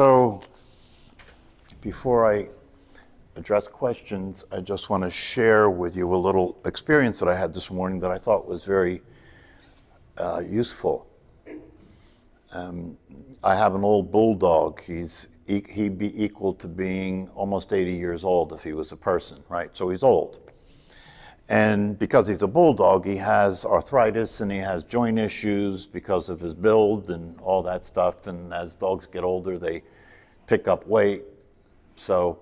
So, before I address questions, I just want to share with you a little experience that I had this morning that I thought was very useful. I have an old bulldog. He'd be equal to being almost 80 years old if he was a person, right? So he's old. And because he's a bulldog, he has arthritis and he has joint issues because of his build and all that stuff. And as dogs get older, they pick up weight. So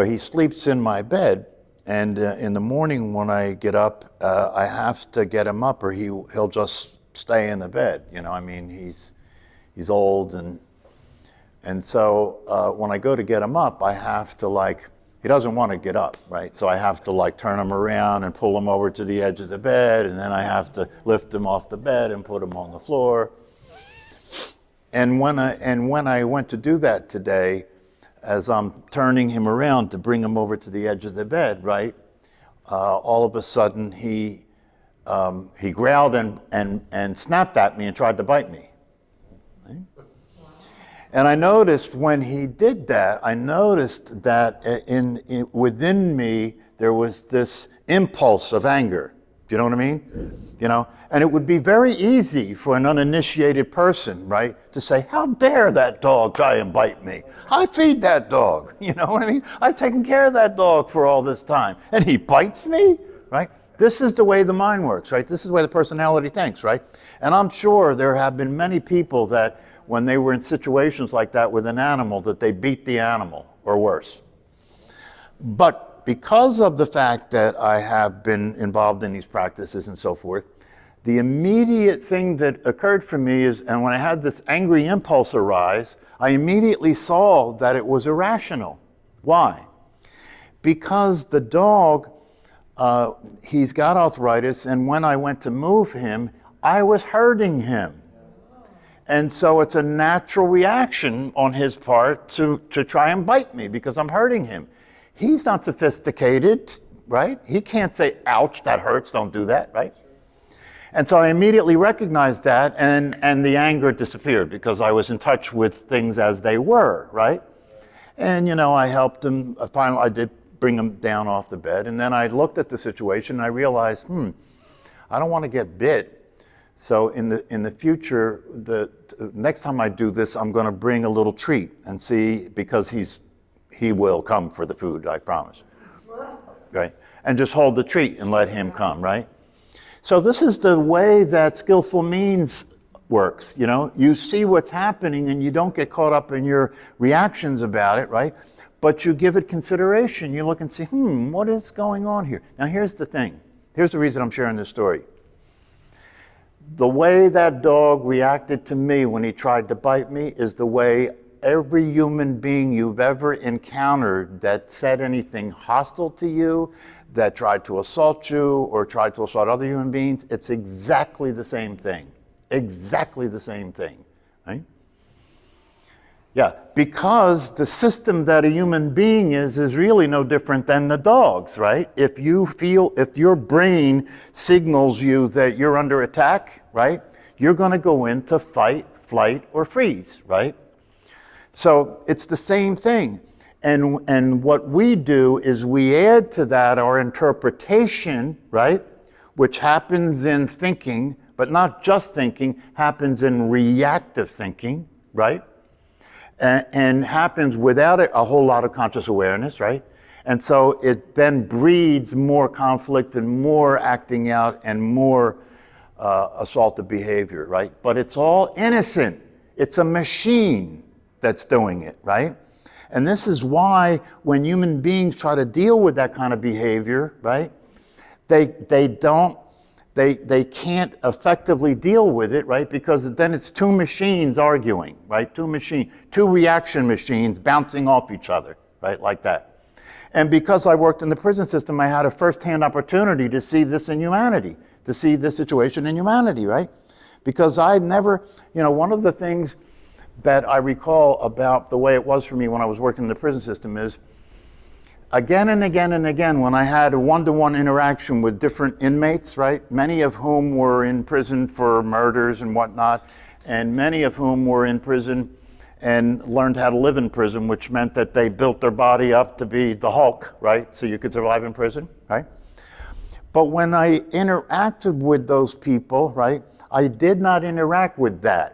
he sleeps in my bed. And in the morning when I get up, I have to get him up or he'll just stay in the bed. You know, I mean, he's old. And so when I go to get him up, I have to he doesn't want to get up, right? So I have to turn him around and pull him over to the edge of the bed, and then I have to lift him off the bed and put him on the floor. And when I went to do that today, as I'm turning him around to bring him over to the edge of the bed, right? All of a sudden he growled and snapped at me and tried to bite me. Right? And I noticed when he did that, within me, there was this impulse of anger. Do you know what I mean? You know, and it would be very easy for an uninitiated person, right, to say, how dare that dog try and bite me? I feed that dog. You know what I mean? I've taken care of that dog for all this time. And he bites me, right? This is the way the mind works, right? This is the way the personality thinks, right? And I'm sure there have been many people that when they were in situations like that with an animal, that they beat the animal or worse. But because of the fact that I have been involved in these practices and so forth, the immediate thing that occurred for me is, and when I had this angry impulse arise, I immediately saw that it was irrational. Why? Because the dog, he's got arthritis, and when I went to move him, I was hurting him. And so it's a natural reaction on his part to try and bite me because I'm hurting him. He's not sophisticated, right? He can't say, ouch, that hurts, don't do that, right? And so I immediately recognized that and the anger disappeared because I was in touch with things as they were, right? And, you know, I helped him. Finally, I did bring him down off the bed. And then I looked at the situation and I realized, I don't want to get bit. So in the future, the next time I do this, I'm going to bring a little treat and see, because he will come for the food, I promise. Right? And just hold the treat and let him come, right? So this is the way that skillful means works, you know? You see what's happening and you don't get caught up in your reactions about it, right? But you give it consideration. You look and see, what is going on here? Now here's the thing. Here's the reason I'm sharing this story. The way that dog reacted to me when he tried to bite me is the way every human being you've ever encountered that said anything hostile to you, that tried to assault you or tried to assault other human beings, it's exactly the same thing. Exactly the same thing, right? Yeah, because the system that a human being is really no different than the dog's, right? If your brain signals you that you're under attack, right, you're going to go into fight, flight, or freeze, right? So it's the same thing. And what we do is we add to that our interpretation, right, which happens in thinking, but not just thinking, happens in reactive thinking, right? And happens without a whole lot of conscious awareness, right? And so it then breeds more conflict and more acting out and more assaultive behavior, right? But it's all innocent. It's a machine that's doing it, right? And this is why when human beings try to deal with that kind of behavior, right, they can't effectively deal with it, right? Because then it's two machines arguing, right? Two reaction machines bouncing off each other, right? Like that. And because I worked in the prison system, I had a first-hand opportunity to see this in humanity, to see this situation in humanity, right? Because I never, one of the things that I recall about the way it was for me when I was working in the prison system is, again and again and again, when I had a one-to-one interaction with different inmates, right, many of whom were in prison for murders and whatnot, and many of whom were in prison and learned how to live in prison, which meant that they built their body up to be the Hulk, right? So you could survive in prison, right? But when I interacted with those people, right, I did not interact with that.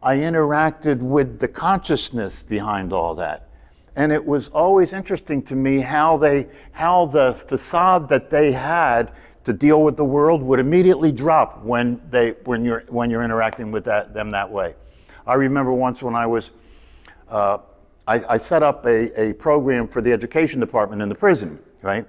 I interacted with the consciousness behind all that. And it was always interesting to me how the facade that they had to deal with the world would immediately drop when you're interacting with them that way. I remember once when I was, I set up a program for the education department in the prison, right?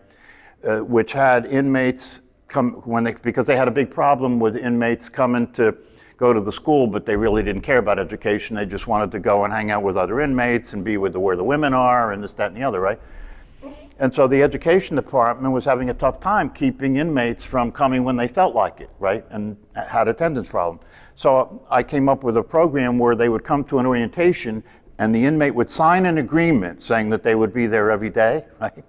Which had inmates come because they had a big problem with inmates coming to go to the school, but they really didn't care about education. They just wanted to go and hang out with other inmates and be with where the women are and this, that, and the other, right? And so the education department was having a tough time keeping inmates from coming when they felt like it, right? And had attendance problem. So I came up with a program where they would come to an orientation and the inmate would sign an agreement saying that they would be there every day, right?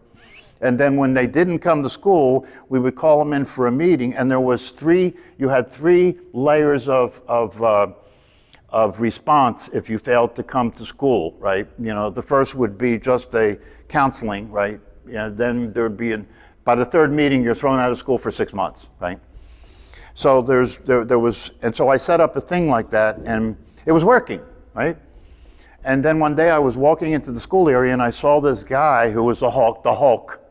And then when they didn't come to school, we would call them in for a meeting, and there was you had three layers of response if you failed to come to school, right? You know, the first would be just a counseling, right? You know, then there would be, by the third meeting, you're thrown out of school for 6 months, right? So and so I set up a thing like that, and it was working, right? And then one day I was walking into the school area, and I saw this guy who was the Hulk,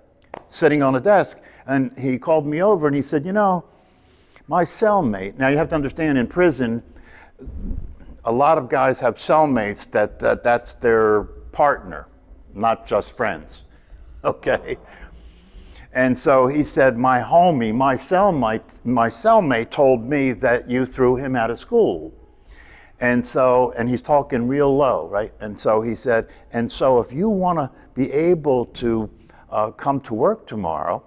sitting on a desk, and he called me over and he said, you know, my cellmate. Now you have to understand, in prison, a lot of guys have cellmates that's their partner, not just friends, okay? And so he said, my cellmate told me that you threw him out of school. And he's talking real low, right? And so he said, and so if you want to be able to come to work tomorrow,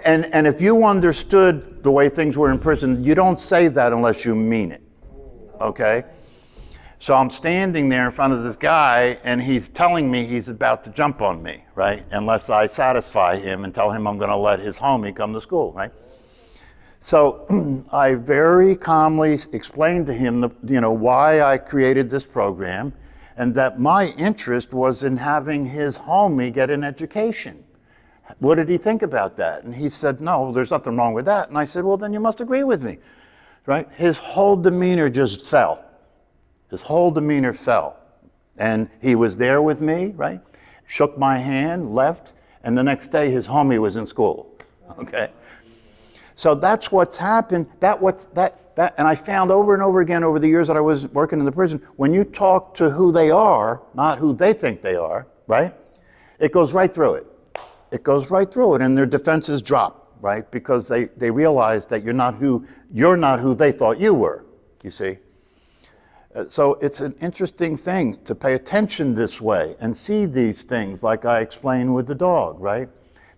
and if you understood the way things were in prison, you don't say that unless you mean it, okay? So I'm standing there in front of this guy, and he's telling me he's about to jump on me, right? Unless I satisfy him and tell him I'm going to let his homie come to school, right? So I very calmly explained to him why I created this program, and that my interest was in having his homie get an education. What did he think about that? And he said, no, there's nothing wrong with that. And I said, well, then you must agree with me, right? His whole demeanor just fell. His whole demeanor fell. And he was there with me, right? Shook my hand, left, and the next day his homie was in school, okay? So that's what's happened. And I found over and over again over the years that I was working in the prison, when you talk to who they are, not who they think they are, right? It goes right through it. It goes right through it, and their defenses drop, right? Because they realize that you're not who they thought you were, you see? So it's an interesting thing to pay attention this way and see these things like I explained with the dog, right?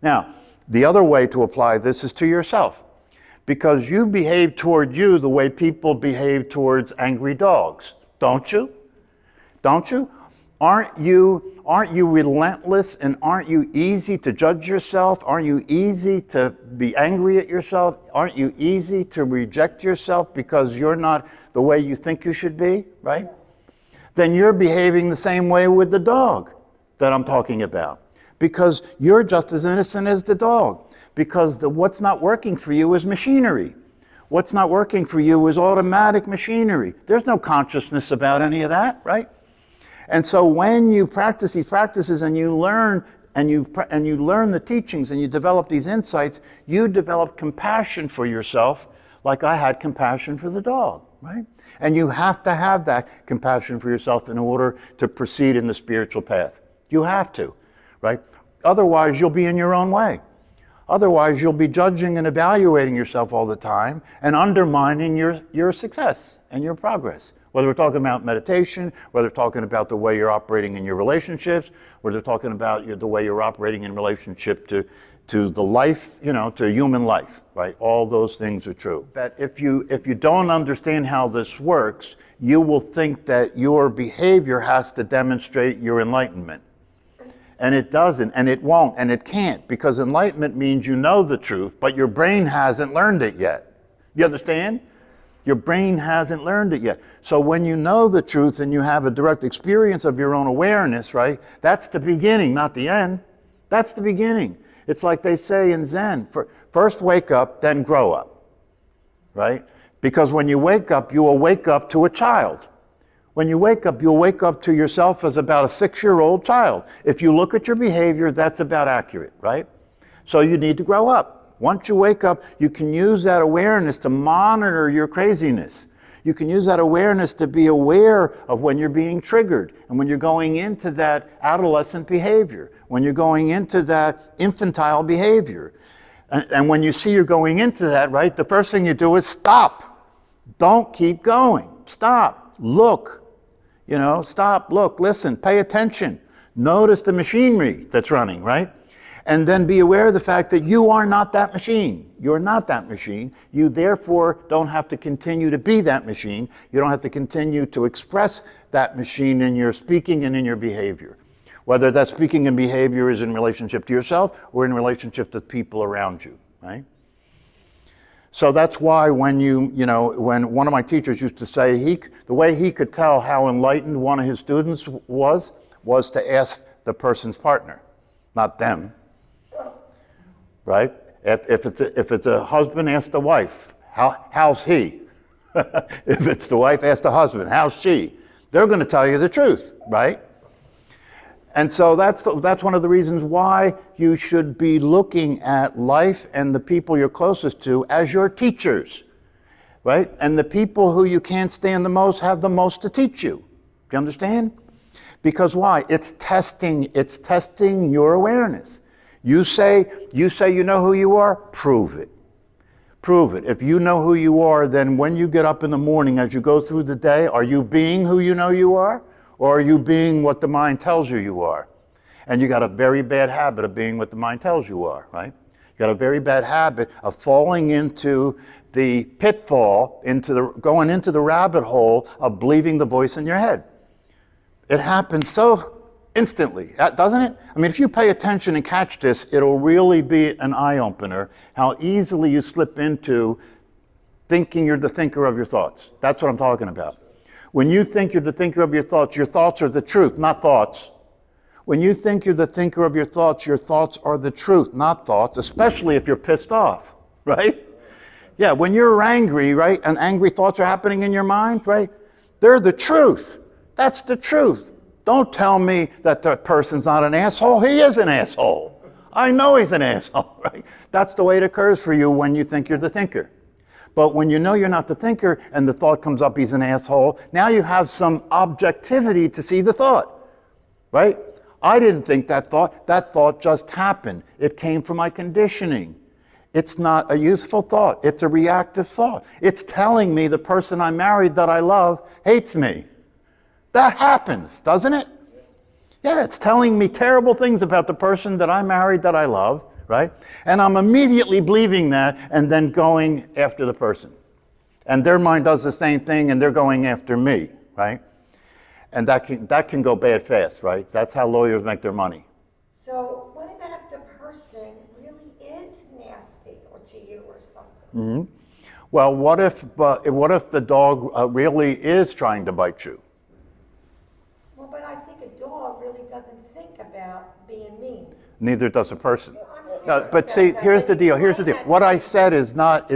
Now, the other way to apply this is to yourself, because you behave toward you the way people behave towards angry dogs, don't you? Don't you? Aren't you relentless, and aren't you easy to judge yourself? Aren't you easy to be angry at yourself? Aren't you easy to reject yourself because you're not the way you think you should be, right? Then you're behaving the same way with the dog that I'm talking about, because you're just as innocent as the dog, because what's not working for you is machinery. What's not working for you is automatic machinery. There's no consciousness about any of that, right? And so when you practice these practices and you learn the teachings and you develop these insights, you develop compassion for yourself like I had compassion for the dog, right? And you have to have that compassion for yourself in order to proceed in the spiritual path. You have to, right? Otherwise, you'll be in your own way. Otherwise, you'll be judging and evaluating yourself all the time and undermining your success and your progress. Whether we're talking about meditation, whether we're talking about the way you're operating in your relationships, whether we're talking about the way you're operating in relationship to the life, to human life, right? All those things are true. That if you don't understand how this works, you will think that your behavior has to demonstrate your enlightenment. And it doesn't, and it won't, and it can't, because enlightenment means you know the truth, but your brain hasn't learned it yet. You understand? Your brain hasn't learned it yet. So when you know the truth and you have a direct experience of your own awareness, right? That's the beginning, not the end. That's the beginning. It's like they say in Zen, first wake up, then grow up, right? Because when you wake up, you will wake up to a child. When you wake up, you'll wake up to yourself as about a 6-year-old child. If you look at your behavior, that's about accurate, right? So you need to grow up. Once you wake up, you can use that awareness to monitor your craziness. You can use that awareness to be aware of when you're being triggered and when you're going into that adolescent behavior, when you're going into that infantile behavior. And when you see you're going into that, right, the first thing you do is stop. Don't keep going. Stop. Look. You know, stop, look, listen, pay attention. Notice the machinery that's running, right? And then be aware of the fact that you are not that machine. You're not that machine. You therefore don't have to continue to be that machine. You don't have to continue to express that machine in your speaking and in your behavior. Whether that speaking and behavior is in relationship to yourself or in relationship to people around you, right? So that's why when when one of my teachers used to say the way he could tell how enlightened one of his students was to ask the person's partner, not them, right? If it's a husband, ask the wife, how's he? If it's the wife, ask the husband, how's she? They're going to tell you the truth, right? And so that's one of the reasons why you should be looking at life and the people you're closest to as your teachers, right? And the people who you can't stand the most have the most to teach you. Do you understand? Because why? It's testing your awareness. You say you know who you are, prove it. Prove it. If you know who you are, then when you get up in the morning as you go through the day, are you being who you know you are? Or are you being what the mind tells you you are? And you got a very bad habit of being what the mind tells you are, right? You got a very bad habit of falling into the pitfall, going into the rabbit hole of believing the voice in your head. It happens so instantly, doesn't it? I mean, if you pay attention and catch this, it'll really be an eye-opener how easily you slip into thinking you're the thinker of your thoughts. That's what I'm talking about. When you think you're the thinker of your thoughts are the truth, not thoughts. When you think you're the thinker of your thoughts are the truth, not thoughts, especially if you're pissed off, right? Yeah, when you're angry, right, and angry thoughts are happening in your mind, right, they're the truth. That's the truth. Don't tell me that the person's not an asshole. He is an asshole. I know he's an asshole, right? That's the way it occurs for you when you think you're the thinker. But when you know you're not the thinker and the thought comes up, he's an asshole, now you have some objectivity to see the thought, right? I didn't think that thought just happened. It came from my conditioning. It's not a useful thought, it's a reactive thought. It's telling me the person I married that I love hates me. That happens, doesn't it? Yeah, it's telling me terrible things about the person that I married that I love. Right? And I'm immediately believing that and then going after the person. And their mind does the same thing and they're going after me, right? And that can go bad fast, right? That's how lawyers make their money. So what about if the person really is nasty or to you or something? Mm-hmm. Well, what if the dog really is trying to bite you? Well, but I think a dog really doesn't think about being mean. Neither does a person. No, but see, here's the deal. What I said is not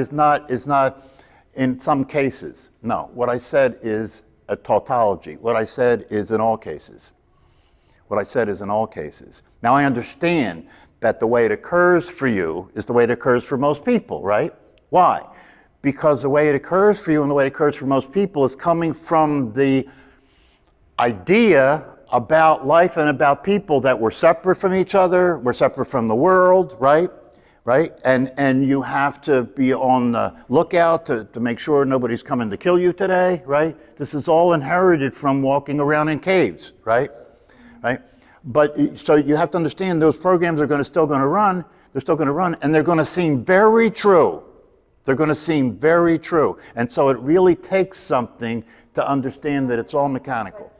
in some cases. No, what I said is a tautology. What I said is in all cases. Now I understand that the way it occurs for you is the way it occurs for most people, right? Why? Because the way it occurs for you and the way it occurs for most people is coming from the idea about life and about people that we're separate from each other, we're separate from the world, right? And you have to be on the lookout to make sure nobody's coming to kill you today, right? This is all inherited from walking around in caves, right? But so you have to understand those programs are still going to run, and they're going to seem very true. And so it really takes something to understand that it's all mechanical.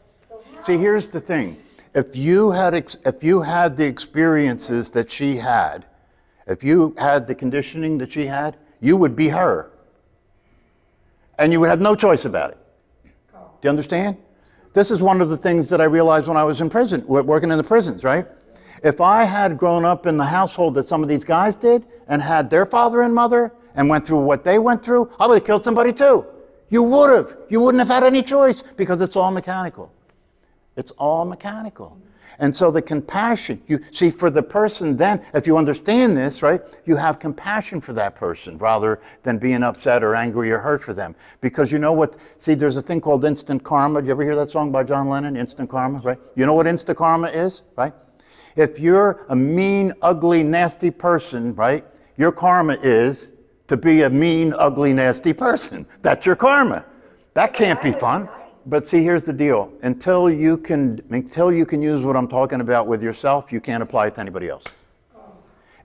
See, here's the thing. If you had the experiences that she had, if you had the conditioning that she had, you would be her. And you would have no choice about it. Do you understand? This is one of the things that I realized when I was in prison, working in the prisons, right? If I had grown up in the household that some of these guys did and had their father and mother and went through what they went through, I would have killed somebody too. You would have. You wouldn't have had any choice because it's all mechanical. It's all mechanical. And so the compassion, you see, for the person then, if you understand this, right, you have compassion for that person rather than being upset or angry or hurt for them. Because you know what, see, there's a thing called instant karma. Did you ever hear that song by John Lennon, Instant Karma, right? You know what instant karma is, right? If you're a mean, ugly, nasty person, right, your karma is to be a mean, ugly, nasty person. That's your karma. That can't be fun. But see, here's the deal. Until you can use what I'm talking about with yourself, you can't apply it to anybody else.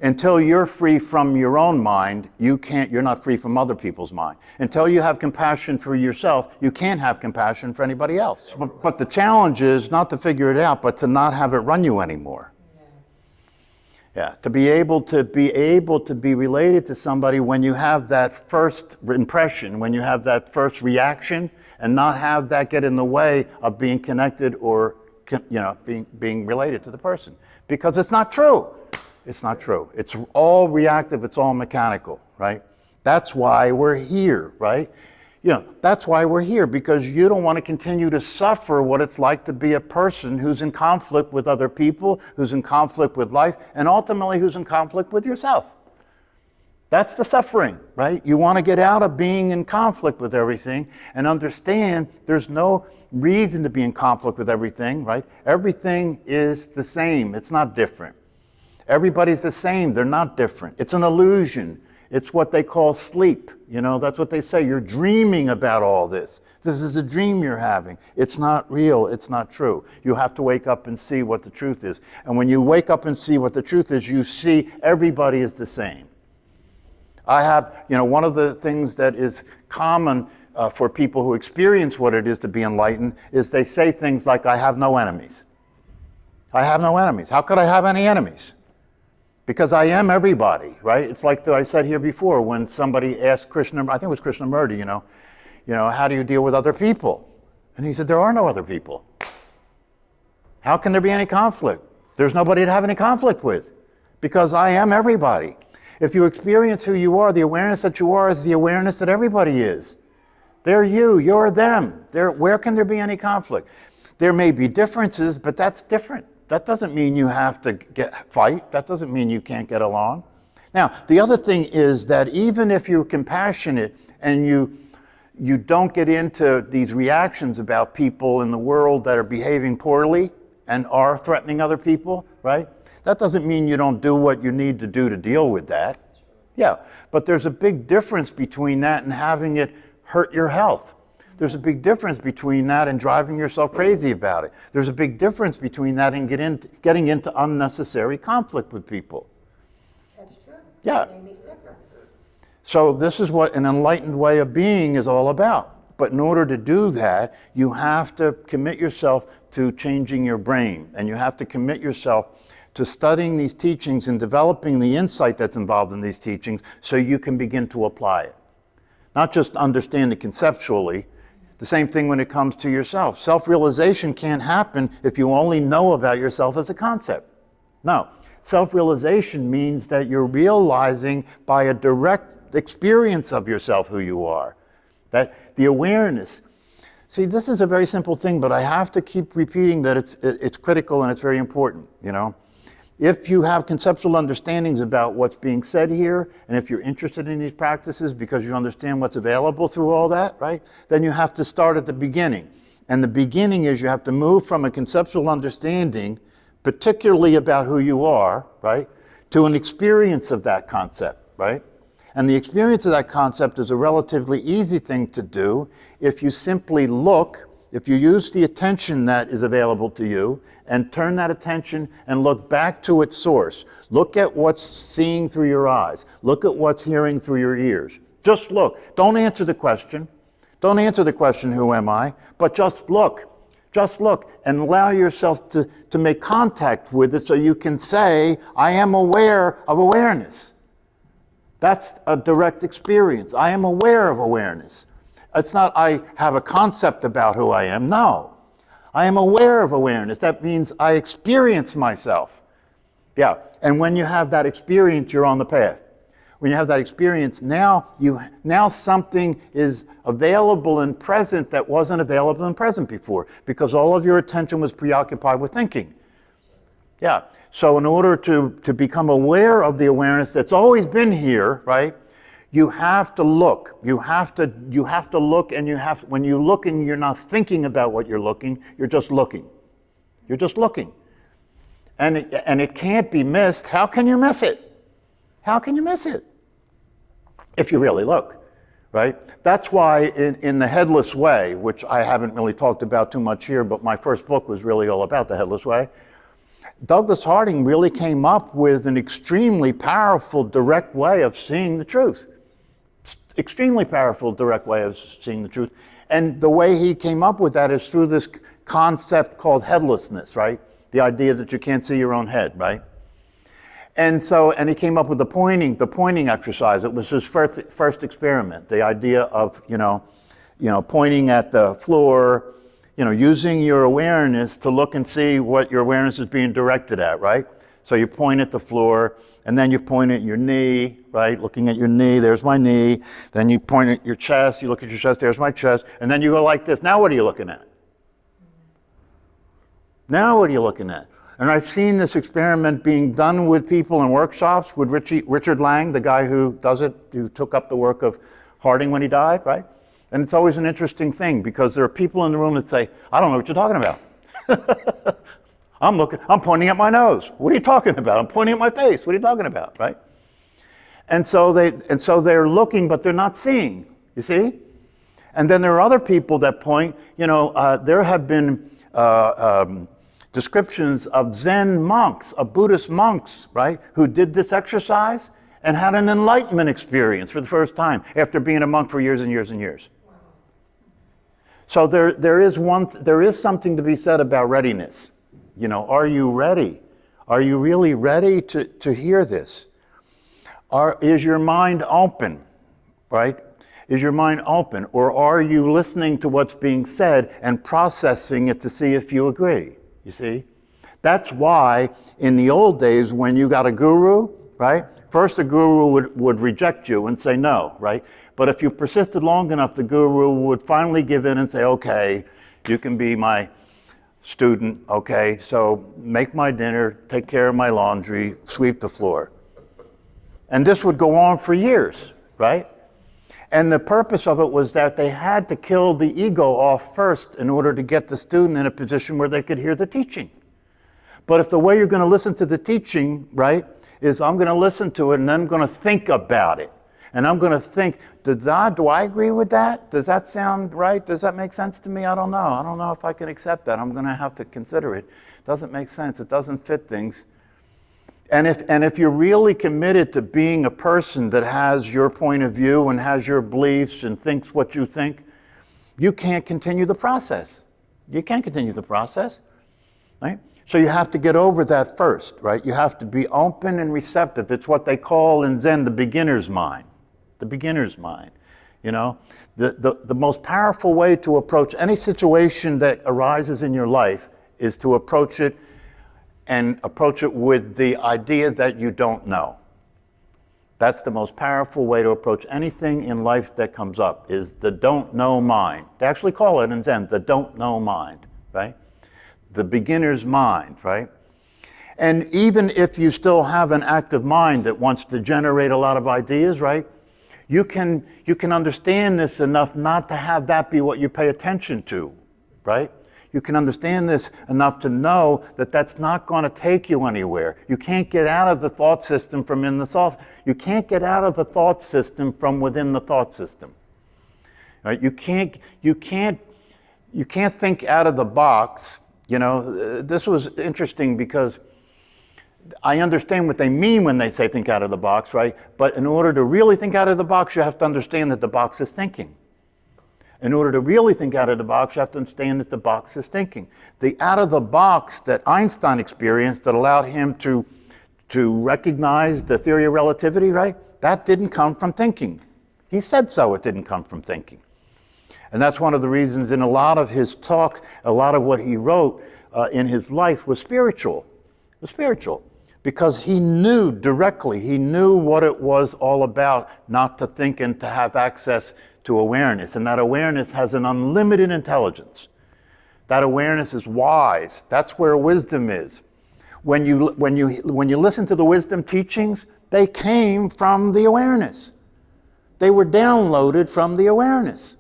Until you're free from your own mind, you're not free from other people's mind. Until you have compassion for yourself, you can't have compassion for anybody else. But the challenge is not to figure it out, but to not have it run you anymore. Yeah, to be able to be related to somebody when you have that first impression, when you have that first reaction, and not have that get in the way of being connected or, being related to the person. Because it's not true. It's not true. It's all reactive. It's all mechanical, right? That's why we're here, right? That's why we're here, because you don't want to continue to suffer what it's like to be a person who's in conflict with other people, who's in conflict with life, and ultimately who's in conflict with yourself. That's the suffering, right? You want to get out of being in conflict with everything and understand there's no reason to be in conflict with everything, right? Everything is the same. It's not different. Everybody's the same. They're not different. It's an illusion. It's what they call sleep. That's what they say. You're dreaming about all this. This is a dream you're having. It's not real. It's not true. You have to wake up and see what the truth is. And when you wake up and see what the truth is, you see everybody is the same. I have, one of the things that is common for people who experience what it is to be enlightened is they say things like, I have no enemies. I have no enemies. How could I have any enemies? Because I am everybody, right? It's like I said here before when somebody asked Krishna, I think it was Krishnamurti, how do you deal with other people? And he said, there are no other people. How can there be any conflict? There's nobody to have any conflict with because I am everybody. If you experience who you are, the awareness that you are is the awareness that everybody is. They're you, you're them. Where can there be any conflict? There may be differences, but that's different. That doesn't mean you have to fight. That doesn't mean you can't get along. Now, the other thing is that even if you're compassionate and you don't get into these reactions about people in the world that are behaving poorly and are threatening other people, right? That doesn't mean you don't do what you need to do to deal with that. Yeah, but there's a big difference between that and having it hurt your health. There's a big difference between that and driving yourself crazy about it. There's a big difference between that and getting into unnecessary conflict with people. That's true. Yeah. Made me sicker. So this is what an enlightened way of being is all about. But in order to do that, you have to commit yourself to changing your brain, and you have to commit yourself to studying these teachings and developing the insight that's involved in these teachings so you can begin to apply it. Not just understand it conceptually. The same thing when it comes to yourself. Self-realization can't happen if you only know about yourself as a concept. No. Self-realization means that you're realizing by a direct experience of yourself who you are. That the awareness. See, this is a very simple thing, but I have to keep repeating that it's critical and it's very important, If you have conceptual understandings about what's being said here, and if you're interested in these practices because you understand what's available through all that, right, then you have to start at the beginning. And the beginning is you have to move from a conceptual understanding, particularly about who you are, right, to an experience of that concept, right? And the experience of that concept is a relatively easy thing to do if you simply look, if you use the attention that is available to you and turn that attention and look back to its source. Look at what's seeing through your eyes. Look at what's hearing through your ears. Just look. Don't answer the question. Don't answer the question, who am I? But just look. Just look and allow yourself to make contact with it so you can say, I am aware of awareness. That's a direct experience. I am aware of awareness. It's not I have a concept about who I am. No. I am aware of awareness. That means I experience myself. Yeah. And when you have that experience, you're on the path. When you have that experience, now something is available and present that wasn't available and present before, because all of your attention was preoccupied with thinking. Yeah. So in order to become aware of the awareness that's always been here, right? You have to look. You have to look, and when you look and you're not thinking about what you're looking, you're just looking. You're just looking. And it can't be missed. How can you miss it? How can you miss it? If you really look, right? That's why in The Headless Way, which I haven't really talked about too much here, but my first book was really all about the Headless Way, Douglas Harding really came up with an extremely powerful, direct way of seeing the truth. Extremely powerful, direct way of seeing the truth. And the way he came up with that is through this concept called headlessness, right? The idea that you can't see your own head, right? And he came up with the pointing exercise. It was his first experiment. The idea of, pointing at the floor, using your awareness to look and see what your awareness is being directed at, right? So you point at the floor, and then you point at your knee, right? Looking at your knee, there's my knee. Then you point at your chest, you look at your chest, there's my chest. And then you go like this. Now what are you looking at? Now what are you looking at? And I've seen this experiment being done with people in workshops with Richard Lang, the guy who took up the work of Harding when he died, right? And it's always an interesting thing, because there are people in the room that say, I don't know what you're talking about. I'm pointing at my nose. What are you talking about? I'm pointing at my face. What are you talking about, right? And so they're looking, but they're not seeing, you see? And then there are other people that point, there have been descriptions of Zen monks, of Buddhist monks, right, who did this exercise and had an enlightenment experience for the first time after being a monk for years and years and years. So there is something to be said about readiness. Are you ready? Are you really ready to hear this? Is your mind open, right? Is your mind open, or are you listening to what's being said and processing it to see if you agree? You see? That's why in the old days when you got a guru, right? First the guru would reject you and say no, right? But if you persisted long enough, the guru would finally give in and say, okay, you can be my student, okay, so make my dinner, take care of my laundry, sweep the floor. And this would go on for years, right? And the purpose of it was that they had to kill the ego off first in order to get the student in a position where they could hear the teaching. But if the way you're going to listen to the teaching, right, is I'm going to listen to it and then I'm going to think about it. And I'm going to think, do I agree with that? Does that sound right? Does that make sense to me? I don't know. I don't know if I can accept that. I'm going to have to consider it. It doesn't make sense. It doesn't fit things. And if you're really committed to being a person that has your point of view and has your beliefs and thinks what you think, you can't continue the process. You can't continue the process, right? So you have to get over that first, right? You have to be open and receptive. It's what they call in Zen the beginner's mind. The beginner's mind. The most powerful way to approach any situation that arises in your life is to approach it with the idea that you don't know. That's the most powerful way to approach anything in life that comes up, is the don't know mind. They actually call it in Zen the don't know mind, right? The beginner's mind, right? And even if you still have an active mind that wants to generate a lot of ideas, right? You can understand this enough not to have that be what you pay attention to, right? You can understand this enough to know that that's not going to take you anywhere. You can't get out of the thought system from in the thought. You can't get out of the thought system from within the thought system. Right? You can't think out of the box. This was interesting because I understand what they mean when they say think out of the box, right? But in order to really think out of the box, you have to understand that the box is thinking. In order to really think out of the box, you have to understand that the box is thinking. The out of the box that Einstein experienced that allowed him to recognize the theory of relativity, right? That didn't come from thinking. He said so, it didn't come from thinking. And that's one of the reasons in a lot of his talk, a lot of what he wrote in his life was spiritual. It was spiritual. Because he knew directly, he knew what it was all about, not to think and to have access to awareness. And that awareness has an unlimited intelligence. That awareness is wise. That's where wisdom is. When you listen to the wisdom teachings, they came from the awareness. They were downloaded from the awareness.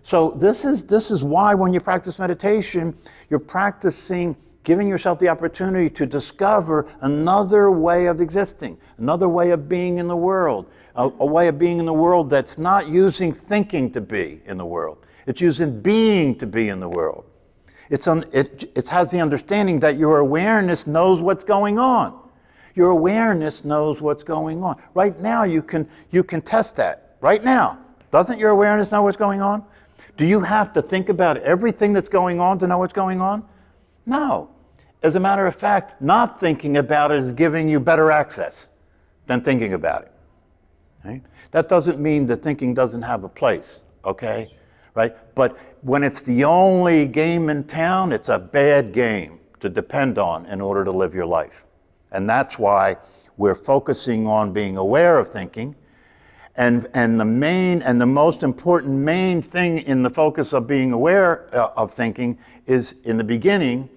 So this is why when you practice meditation, you're practicing giving yourself the opportunity to discover another way of existing, another way of being in the world, a way of being in the world that's not using thinking to be in the world. It's using being to be in the world. It has the understanding that your awareness knows what's going on. Your awareness knows what's going on. Right now, you can test that. Right now. Doesn't your awareness know what's going on? Do you have to think about everything that's going on to know what's going on? No. As a matter of fact, not thinking about it is giving you better access than thinking about it. Right? That doesn't mean that thinking doesn't have a place, okay? Right? But when it's the only game in town, it's a bad game to depend on in order to live your life. And that's why we're focusing on being aware of thinking. And the most important main thing in the focus of being aware of thinking is, in the beginning,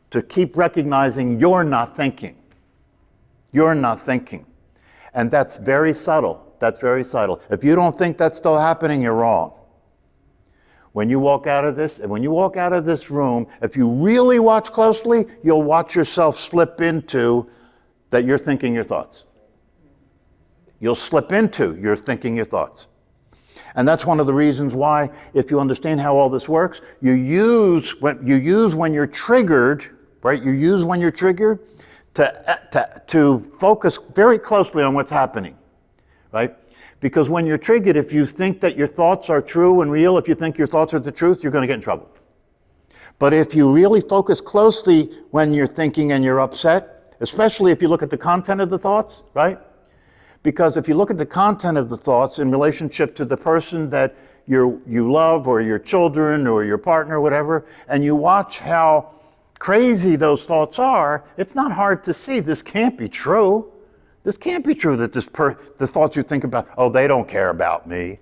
to keep recognizing you're not thinking. You're not thinking. And that's very subtle. That's very subtle. If you don't think that's still happening, you're wrong. When you walk out of this room, if you really watch closely, you'll watch yourself slip into that you're thinking your thoughts. You'll slip into you're thinking your thoughts. And that's one of the reasons why, if you understand how all this works, you use when you're triggered, right? You use when you're triggered to focus very closely on what's happening, right? Because when you're triggered, if you think that your thoughts are true and real, if you think your thoughts are the truth, you're going to get in trouble. But if you really focus closely when you're thinking and you're upset, especially if you look at the content of the thoughts, right? Because if you look at the content of the thoughts in relationship to the person that you love, or your children, or your partner, or whatever, and you watch how crazy those thoughts are, it's not hard to see this can't be true. This can't be true that the thoughts you think about, oh, they don't care about me.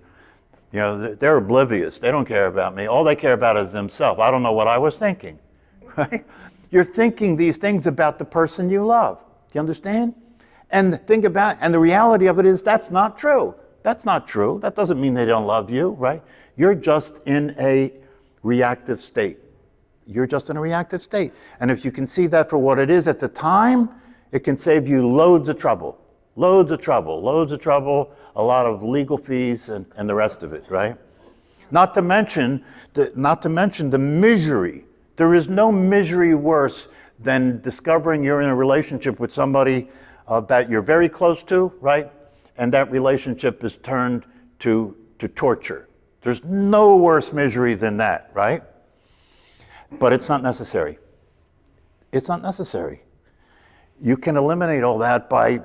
You know, they're oblivious. They don't care about me. All they care about is themselves. I don't know what I was thinking, right? You're thinking these things about the person you love. Do you understand? And the reality of it is that's not true. That's not true. That doesn't mean they don't love you, right? You're just in a reactive state. You're just in a reactive state. And if you can see that for what it is at the time, it can save you loads of trouble. Loads of trouble, a lot of legal fees and the rest of it, right? Not to mention the misery. There is no misery worse than discovering you're in a relationship with somebody that you're very close to, right? And that relationship is turned to torture. There's no worse misery than that, right? But it's not necessary. It's not necessary. You can eliminate all that by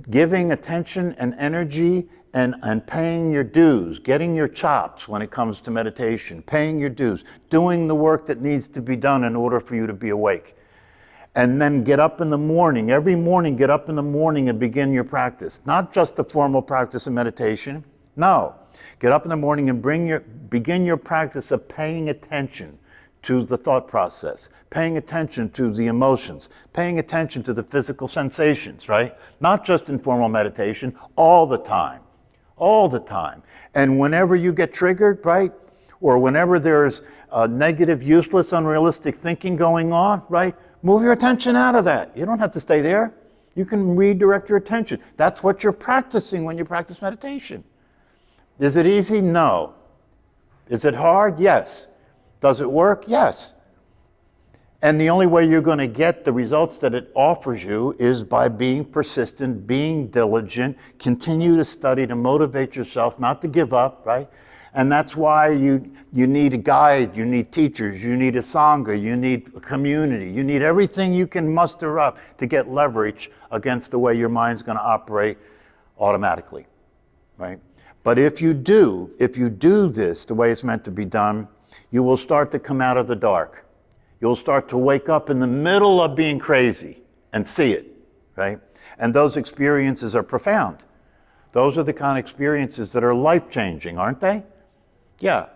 giving attention and energy and paying your dues, getting your chops when it comes to meditation, paying your dues, doing the work that needs to be done in order for you to be awake. And then get up in the morning, every morning get up in the morning and begin your practice. Not just the formal practice of meditation. No. Get up in the morning and begin your practice of paying attention to the thought process, paying attention to the emotions, paying attention to the physical sensations, right? Not just in formal meditation, all the time. All the time. And whenever you get triggered, right? Or whenever there's negative, useless, unrealistic thinking going on, right? Move your attention out of that. You don't have to stay there. You can redirect your attention. That's what you're practicing when you practice meditation. Is it easy? No. Is it hard? Yes. Does it work? Yes. And the only way you're going to get the results that it offers you is by being persistent, being diligent, continue to study to motivate yourself, not to give up, right? And that's why you need a guide, you need teachers, you need a sangha, you need a community, you need everything you can muster up to get leverage against the way your mind's going to operate automatically, right? But if you do this the way it's meant to be done, you will start to come out of the dark. You'll start to wake up in the middle of being crazy and see it, right? And those experiences are profound. Those are the kind of experiences that are life-changing, aren't they? Yeah.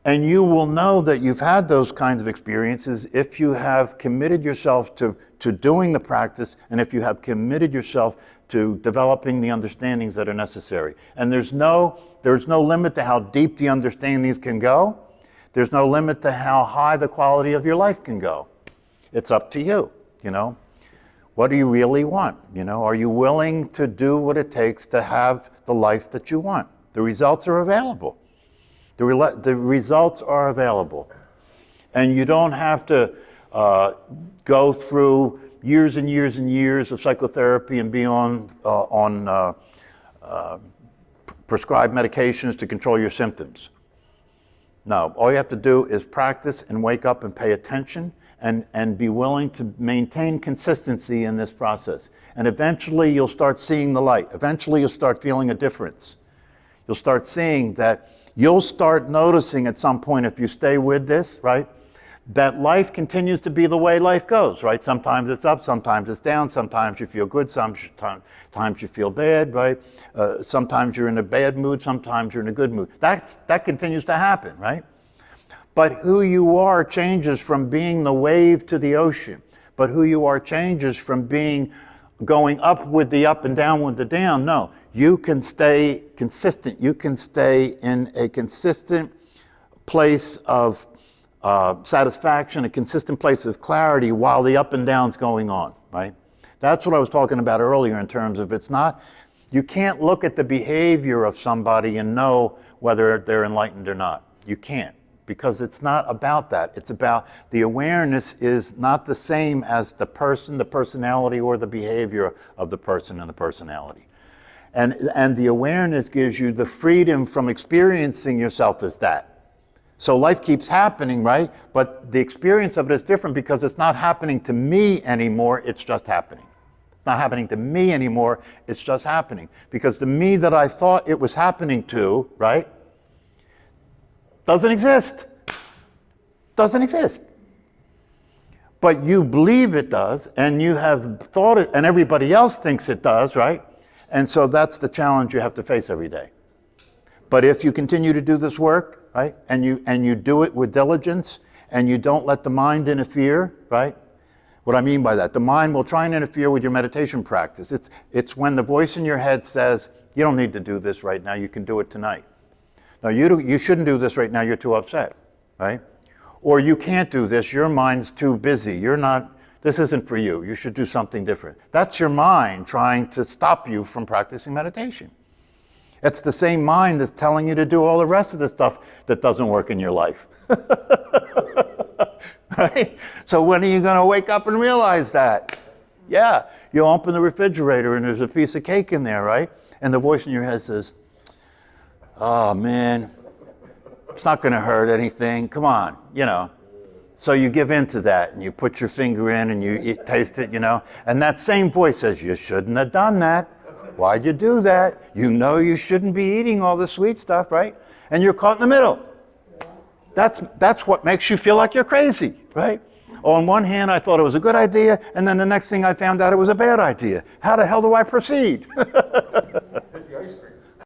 And you will know that you've had those kinds of experiences if you have committed yourself to doing the practice, and if you have committed yourself to developing the understandings that are necessary. And there's no limit to how deep the understandings can go. There's no limit to how high the quality of your life can go. It's up to you, you know. What do you really want? You know, are you willing to do what it takes to have the life that you want? The results are available. The results are available. And you don't have to go through years and years and years of psychotherapy and be on prescribed medications to control your symptoms. No, all you have to do is practice and wake up and pay attention and be willing to maintain consistency in this process. And eventually you'll start seeing the light. Eventually you'll start feeling a difference. You'll start seeing that, you'll start noticing at some point, if you stay with this, right, that life continues to be the way life goes, right? Sometimes it's up, sometimes it's down, sometimes you feel good, sometimes you feel bad, right? Sometimes you're in a bad mood, sometimes you're in a good mood. That continues to happen, right? But who you are changes from being the wave to the ocean. But who you are changes from going up with the up and down with the down. No, you can stay consistent. You can stay in a consistent place of satisfaction, a consistent place of clarity while the up and down's going on, right? That's what I was talking about earlier in terms of you can't look at the behavior of somebody and know whether they're enlightened or not. You can't, because it's not about that. It's about the awareness is not the same as the person, the personality, or the behavior of the person and the personality. And the awareness gives you the freedom from experiencing yourself as that. So life keeps happening, right? But the experience of it is different because it's not happening to me anymore, it's just happening. It's not happening to me anymore, it's just happening. Because the me that I thought it was happening to, right, doesn't exist. Doesn't exist. But you believe it does, and you have thought it, and everybody else thinks it does, right? And so that's the challenge you have to face every day. But if you continue to do this work, right, and you do it with diligence, and you don't let the mind interfere, right? What I mean by that, the mind will try and interfere with your meditation practice. It's when the voice in your head says, you don't need to do this right now, you can do it tonight. No, you shouldn't do this right now, you're too upset, right? Or you can't do this, your mind's too busy, this isn't for you, you should do something different. That's your mind trying to stop you from practicing meditation. It's the same mind that's telling you to do all the rest of the stuff that doesn't work in your life. Right? So when are you going to wake up and realize that? Yeah, you open the refrigerator and there's a piece of cake in there, right? And the voice in your head says, oh man, it's not going to hurt anything, come on, you know. So you give in to that and you put your finger in and you taste it, you know. And that same voice says, you shouldn't have done that. Why'd you do that? You know you shouldn't be eating all the sweet stuff, right? And you're caught in the middle. That's what makes you feel like you're crazy, right? On one hand, I thought it was a good idea, and then the next thing I found out it was a bad idea. How the hell do I proceed?